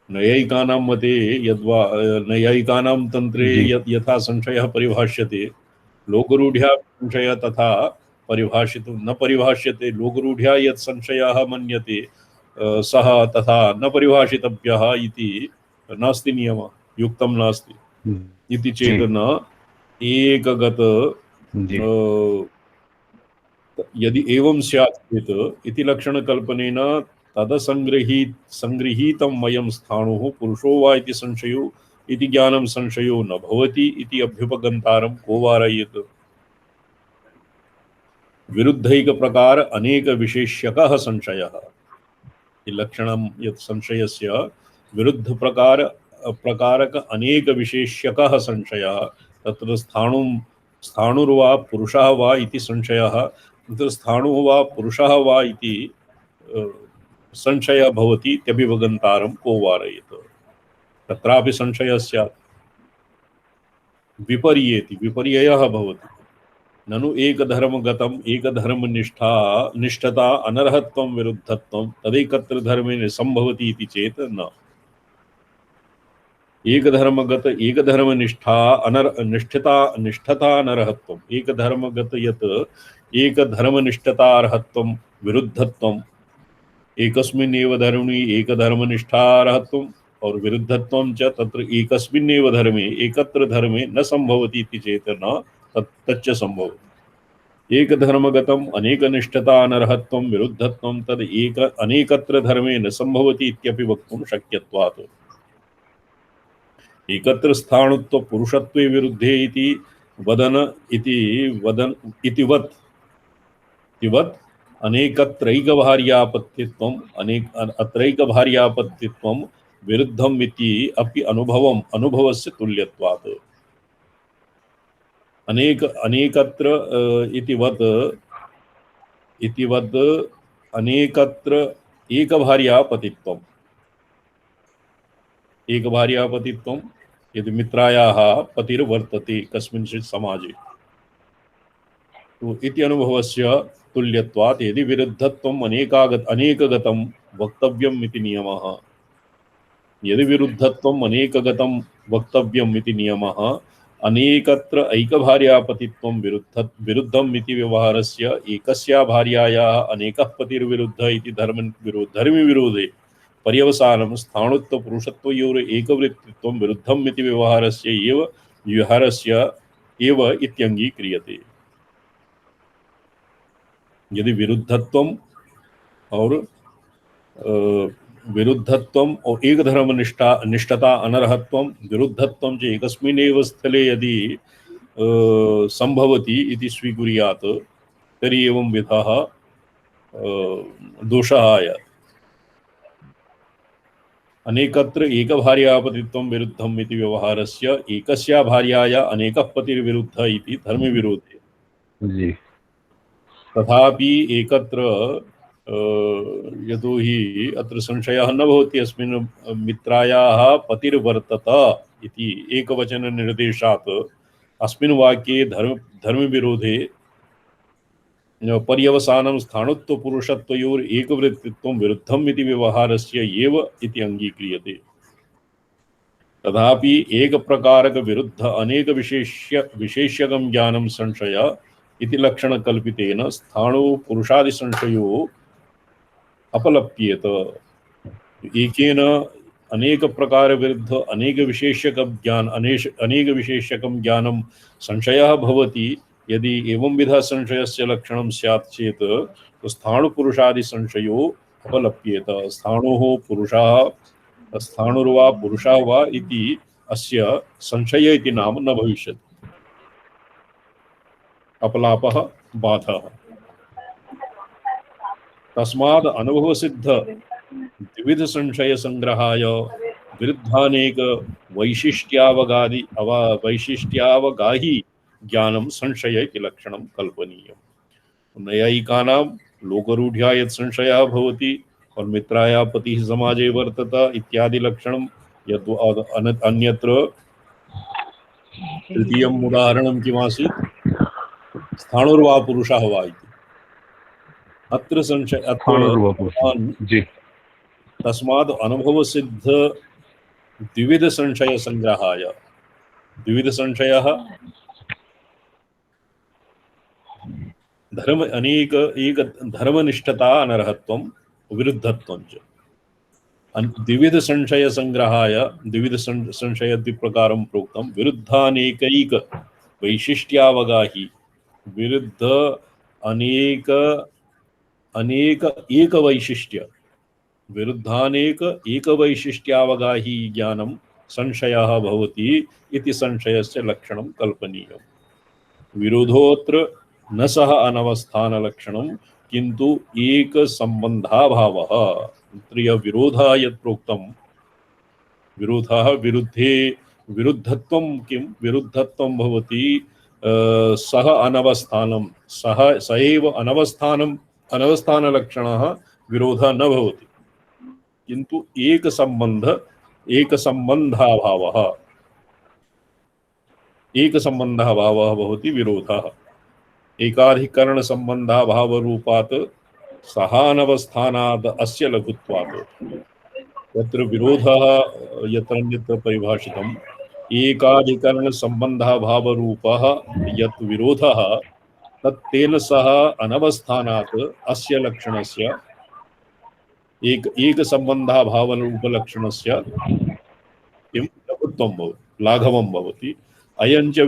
नैयायिकानां मते यद्वा नैयायिकानां तंत्रे यथा संशयः परिभाष्यते लोकरूढ्या संशय तथा परिभाषितुं न परिभाष्यते लोकरूढ्या यत् संशयः मन्यते सः तथा न परिभाषितव्यः इति नास्ति नियमः युक्तं नास्ति इति चेत् न एकगत यदि एवं स्यात् चेत् इति लक्षणकल्पनेन संगृहीतं वयं स्थाणुः पुरुषो वा इति संशयो इति ज्ञानं संशयो न भवति इति अभ्युपगन्तारं को वारयेत् विरुद्धैकप्रकार अनेक विशेष्यकः संशयः लक्षणं यत् संशयस्य विरुद्धप्रकार प्रकारक अनेक विशेष्यकः संशयः तत्र स्थाणुर्वा पुरुषः वा इति संशयः तत्र स्थाणुः वा पुरुषः वा इति संशयः भवति इत्यभिवगन्तारं को वारयेत् तत्रापि संशयः स्यात् विपर्येति विपर्ययः भवति ननु एकधर्मगतम् एकधर्मनिष्ठता अनर्हत्वं विरुद्धत्वं तदैकत्र धर्मे निसंभवति इति चेत् न एकधर्मगत एकधर्मनिष्ठा निष्ठता अनर्हत्वम् एकधर्मगत यत् एकधर्मनिष्ठता अर्हत्वं विरुद्धत्वम् एकस्मिन्नेव धर्मणि एकधर्मनिष्ठा अर्हत्वम् और विरुद्धत्वं च तत्र एकस्मिन्नेव धर्मे एकत्र धर्मे न संभवति इति चेत् न तच्च संभवति एकधर्मगतम् अनेकनिष्ठता अनर्हत्वं विरुद्धत्वं तद् अनेकत्र धर्मे न संभवति इत्यपि वक्तुं शक्यत्वात् एकत्र स्थाणुत्व पुरुषत्वे विरुद्धे इति वत् अनेकत्रैकभार्यापत्तित्वम् अत्रैकभार्यापत्तित्वं विरुद्धम् इति अपि अनुभवस्य तुल्यत्वात् अनेकत्र इति वत् अनेकत्र एकभार्यापतित्वं यदि मित्रायाः पतिर्वर्तते कस्मिंश्चित् समाजे तो इति अनुभवस्य तुल्यत्वात् यदि विरुद्धत्वम् अनेकगतं वक्तव्यम् इति नियमः यदि विरुद्धत्वम् अनेकगतं वक्तव्यम् इति नियमः अनेकत्र ऐकभार्यापतित्वं विरुद्धम् इति व्यवहारस्य एकस्या भार्यायाः अनेकः पतिर्विरुद्धः इति धर्मविरोधे पर्यवसानं स्थाणुत्व पुरुषत्वयोर एकवृत्तित्वं विरुद्धम् इति व्यवहारस्य एव इत्यंगीक्रियते यदि विरुद्धत्वम और एक धर्म निष्ठता अनर्हत्वम विरुद्धत्वम च एकस्मिन्नेव स्थले यदि संभवति इति स्वीकुर्यात् तर्हि एवं विधः दोषः आयात् अनेकत्र एकभार्यापतित्वं विरुद्धम् इति व्यवहारस्य एकस्या भार्याया अनेकः पतिर्विरुद्धः इति धर्मविरोधे। जी तथापि एकत्र यतोहि अत्र संशयः न भवति अस्मिन् मित्रायाः पतिर्वर्तत इति एकवचननिर्देशात् अस्मिन् वाक्ये धर्मविरोधे पर्यवसानं स्थाणुत्वपुरुषत्वयोर् एकवृत्तित्वं विरुद्धम् इति व्यवहारस्य एव इति अङ्गीक्रियते। तथापि एकप्रकारक विरुद्ध अनेक विशेष्यकं ज्ञानं संशय इति लक्षणकल्पितेन स्थाणु पुरुषादि संशयो अपलप्येत। एकेन अनेक प्रकार विरुद्ध अनेक विशेष्यकं ज्ञानं संशयः भवति। यदि एवं विध संशयस्य लक्षणं स्यात् चेत् तो स्थाणुपुरुषादि संशयो अपलप्येत। स्थाणुः पुरुषः स्थाणुर्वा पुरुषः वा इति अस्य संशय इति नाम न भविष्यति। अपलापः बाधः। तस्माद् अनुभवसिद्ध द्विविध संशय संग्रहाय विरुद्धानेक वैशिष्ट्यावगाही ज्ञानं संशय इति लक्षणं कल्पनीयम्। नैयायिकानां लोकरूढ्या यत् संशयः भवति और मित्राया पतिः समाजे वर्तत इत्यादि लक्षणं यत् अन्यत्र तृतीयम् उदाहरणं किमासीत् स्थाणुर्वा पुरुषः वा इति। अत्र संशय जी तस्माद् अनुभवसिद्ध द्विविध संशय संग्रहाय द्विविध संशयः धर्म अनेक एक धर्मनिष्ठता अनर्हत्वं विरुद्धत्वं च। द्विविध संशय संग्रहाय द्विविध संशय द्विप्रकारं प्रोक्तं। विरुद्धानेकैक वैशिष्ट्यावगाही विरुद्ध अनेक एक वैशिष्ट्य विरुद्धानेक एक वैशिष्ट्यावगाही ज्ञानं संशयः भवति इति संशयस्य लक्षणं कल्पनीयम्। विरोधोऽत्र न सह अनवस्थानलक्षणं किन्तु एक संबंधाभावः। विरोधः यत् प्रोक्तं विरोधः विरुद्धे विरुद्धत्वं किं विरुद्धत्वं भवति सह अनवस्थानं स एव अनवस्थानलक्षणः विरोधः न भवति किन्तु एक संबंधाभावः भवति विरोधः। एकाधिकरण संबंधाभावरूपात् सहानवस्थानाद् अस्य लघुत्वात्। यत्र विरोधः यत्र परिभाषितम् एकाधिकरण संबंधाभावरूपः यत् विरोधः तत्तेन सह अनवस्थानात् अस्य लक्षणस्य एक संबंधाभावरूपलक्षणस्य किं लघुत्वं भवति लाघवं भवति। अयञ्च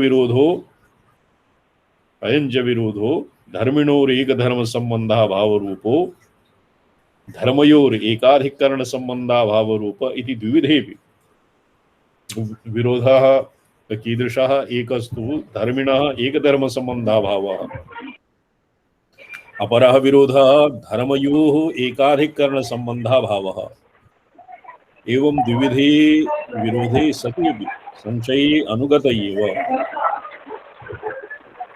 विरोधो धर्मिणोरेकधर्मसम्बन्धाभावरूपो धर्मयोरेकाधिकरणसम्बन्धाभावरूप इति द्विविधेपि। विरोधः कीदृशः? एकस्तु धर्मिणः एकधर्मसम्बन्धाभावः, अपरः विरोधः धर्मयोः एकाधिकरणसम्बन्धाभावः। एवं द्विविधे विरोधे सति संशये अनुगत एव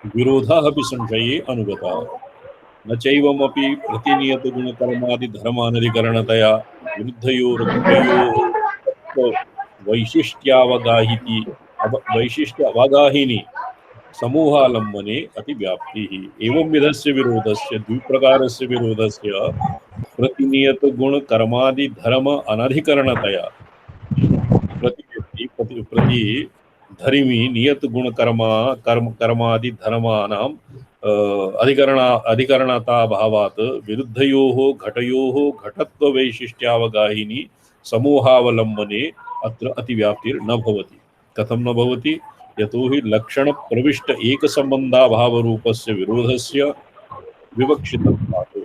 विरोधः अपि संशये अनुगतः। न चैवमपि प्रतिनियतगुणकर्मादिधर्मानधिकरणतया विरुद्धयोर्घटयोः वैशिष्ट्यावगाहिनी समूहालम्बने अतिव्याप्तिः। एवं विधस्य विरोधस्य द्विप्रकारस्य विरोधस्य प्रतिनियतगुणकर्मादिधर्म अनधिकरणतया प्रति धर्मी नियत गुण कर्मादि धर्माणां अधिकरणता भावात् विरुद्धयोः घटयोः घटत्व वैशिष्ट्यावगाहिनी समूहावलंबने अत्र अतिव्याप्तिर्न भवति। कथं न भवति? यतोहि लक्षण प्रविष्ट एक संबंधाभावरूपस्य विरोधस्य विवक्षितत्वात्।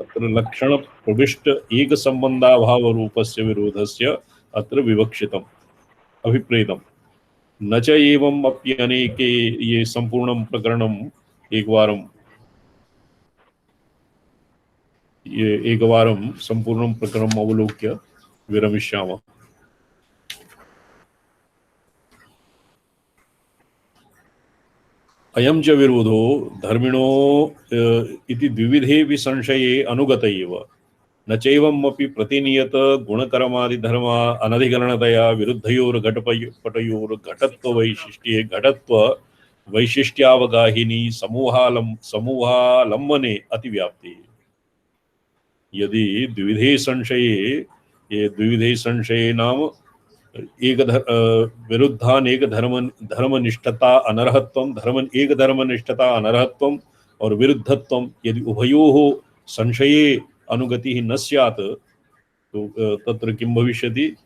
अत्र लक्षण प्रविष्ट एक संबंधाभावरूपस्य विरोधस्य अत्र विवक्षितम् अभिप्रेतम्। न च एवं अप्यनेके ये संपूर्णं प्रकरणम् एकवारं संपूर्णं प्रकरणम् अवलोक्य विरमिष्यामः। अयं च विरोधो धर्मिणो इति द्विविधेऽपि संशये अनुगत एव। न चैवमपि प्रतिनियत गुणकर्मादिधर्मा अनधिकरणतया विरुद्धयोर्घटपटयोर्घटत्ववैशिष्ट्ये घटत्व वैशिष्ट्यावगाहिनी समूहालम्बने अतिव्याप्ति। यदि द्विविधे संशये, ये द्विविधे संशये नाम विरुद्धान एक धर्मनिष्ठता अनर्हत्वम, एक धर्मनिष्ठता अनर्हत्वम और विरुद्धत्वम यदि उभयोः संशये अनुगति न स्यात् तो तत्र किं भविष्यति?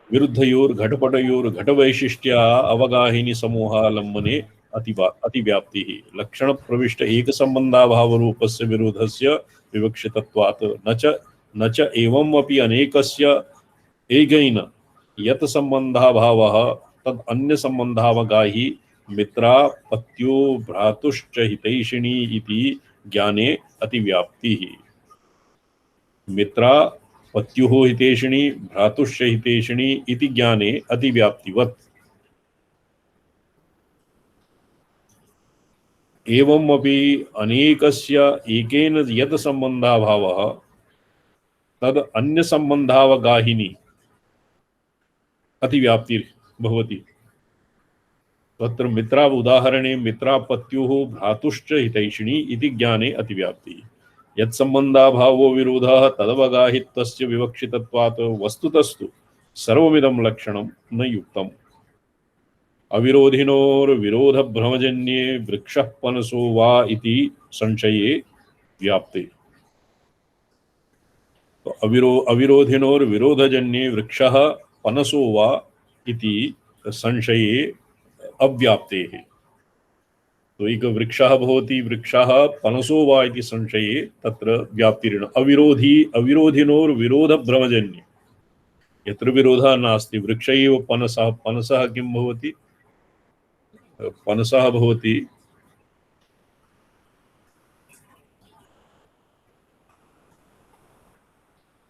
विरुद्धयोर घटपटयोर घटवैशिष्ट्या अवगाहिनी समूहालम्बने अतिव्याप्तिः। लक्षण प्रविष्ट एक संबंधाभाव रूपस्य विरोधस्य विवक्षितत्वात् न च एवमपि अनेकस्य एकेन यत् संबंधाभावः तद् अन्य संबंधावगाही मित्रा पत्यो भ्रातुश्च हितैषिणी इति ज्ञाने अतिव्याप्तिः। मित्रा पत्युः हितैषिणी भ्रातुश्च हितैषिणी इति ज्ञाने अतिव्याप्तिवत्। एवमपि अनेकस्य एकेन यत् संबंधाभावः तद् अन्य संबंधावगाहिनी अतिव्याप्तिर् भवति। तत्र मित्रा उदाहरणे मित्रा पत्युः भ्रातुश्च हितैषिणी इति ज्ञाने अतिव्याप्तिः। यत् संबंधाभावो विरोधः तदवगाहित्वस्य विवक्षितत्वात् वस्तुतस्तु सर्वमिदं लक्षणं न युक्तम्। अविरोधिनोर्विरोधभ्रमजन्ये वृक्षः पनसो वा इति संशये व्याप्ते। तो अविरोधिनोर्विरोधजन्ये वृक्षः पनसो वा इति संशये अव्याप्तेः। तो एक वृक्षः भवति, वृक्षः पनसो वा इति संशये तत्र व्याप्तिरेण अविरोधिनोर्विरोधभ्रमजन्ये यत्र विरोधः नास्ति वृक्ष एव पनसः। पनसः किं भवति? पनसः भवति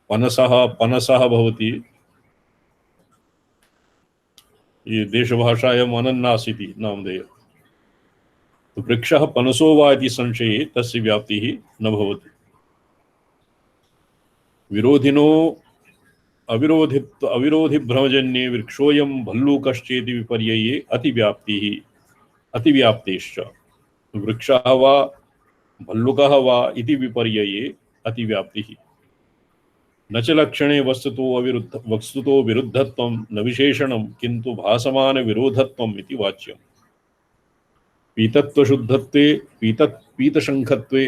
पनसः भवति ये देशभाषायाम् अनन्नास् इति नामधेय। तो वृक्षः पनसो वा इति संशये तस्य व्याप्तिः न भवति। विरोधिनो अविरोधिभ्रमजन्ये वृक्षोऽयं भल्लूकश्चेति विपर्यये अतिव्याप्तेश्च। वृक्षः वा भल्लुकः वा इति विपर्यये अतिव्याप्तिः। न च लक्षणे वस्तुतो विरुद्धत्वं न विशेषणं किन्तु भासमान विरोधत्वम् इति वाच्यम्। पीतत्वशुद्धत्वे पीतशङ्खत्वे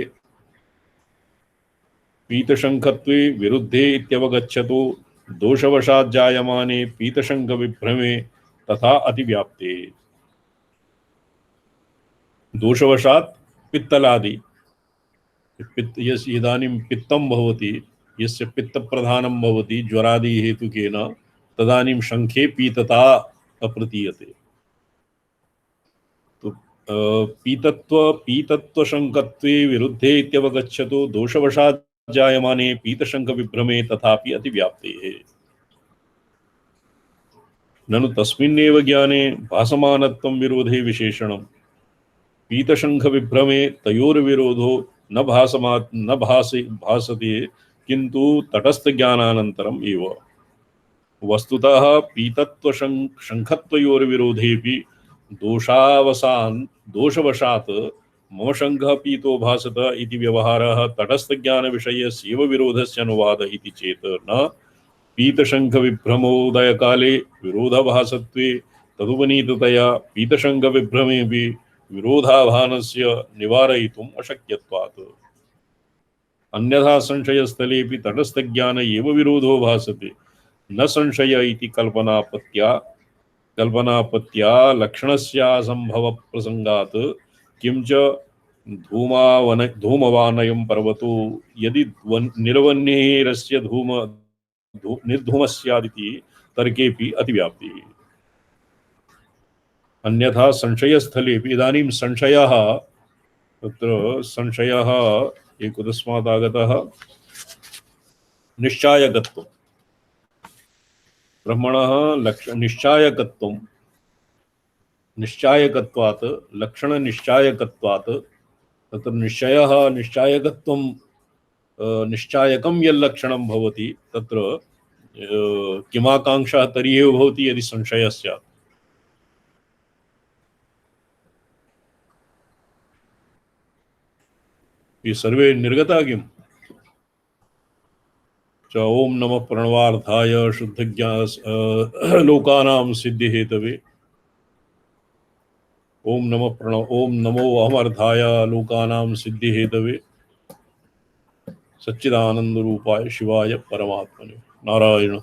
विरुद्धे इत्यवगच्छतो दोषवशात् जायमाने पीतशङ्ख विभ्रमे तथा अतिव्याप्ते। दोषवशात् पित्तलादि इदानीं पित्तं भवति, यस्य पित्तप्रधानं भवति ज्वरादि हेतुकेन तदानीं शङ्खे पीतता अप्रतीयते। तो पीतत्वशङ्खत्वे विरुद्धे इत्यवगच्छतो दोषवशात् जायमाने पीतशङ्ख विभ्रमे तथापि अतिव्याप्तेः। ननु तस्मिन्नेव ज्ञाने भासमानत्वं विरोधे विशेषणम्। पीतशङ्ख विभ्रमे तयोर्विरोधो न भासते किन्तु तटस्थज्ञानानन्तरम् एव। वस्तुतः पीतत्वशङ्खत्वयोर्विरोधेऽपि दोषवशात् मम शङ्खः पीतो भासत इति व्यवहारः तटस्थज्ञानविषयस्यैव विरोधस्य अनुवादः इति चेत् न पीतशङ्खविभ्रमोदयकाले विरोधाभासत्वे तदुपनीततया पीतशङ्खविभ्रमेऽपि विरोधाभानस्य निवारयितुम् अशक्यत्वात्। अन्यथा संशयस्थलेऽपि तटस्थज्ञान एव विरोधो भासते। न संशय इति कल्पनापत्या लक्षणस्यासंभवप्रसङ्गात् किं च धूमवानयं पर्वतो यदि निर्वन्येरस्य निर्धूमः स्यादिति तर्केऽपि अतिव्याप्तिः। अन्यथा संशयस्थलेऽपि इदानीं संशयः तत्र संशयः एकस्मात् आगतः निश्चायकत्व ब्रह्मणः निश्चायकत्वं निश्चायकत्वात् लक्षणनिश्चायकत्वात् तत्र निश्चयः निश्चायकत्वं निश्चायकं यल्लक्षणं भवति तत्र किमाकाङ्क्षा तर्हि एव भवति यदि संशयः स्यात्। ये सर्वे निर्गता किम्? च ओम नमः प्रणवार्थाय शुद्धज्ञान लोकानां सिद्धिहेतवे ओम नमो अहमर्थाय लोकानां सिद्धिहेतवे सच्चिदानंद रूपाय शिवाय परमात्मने। नारायण।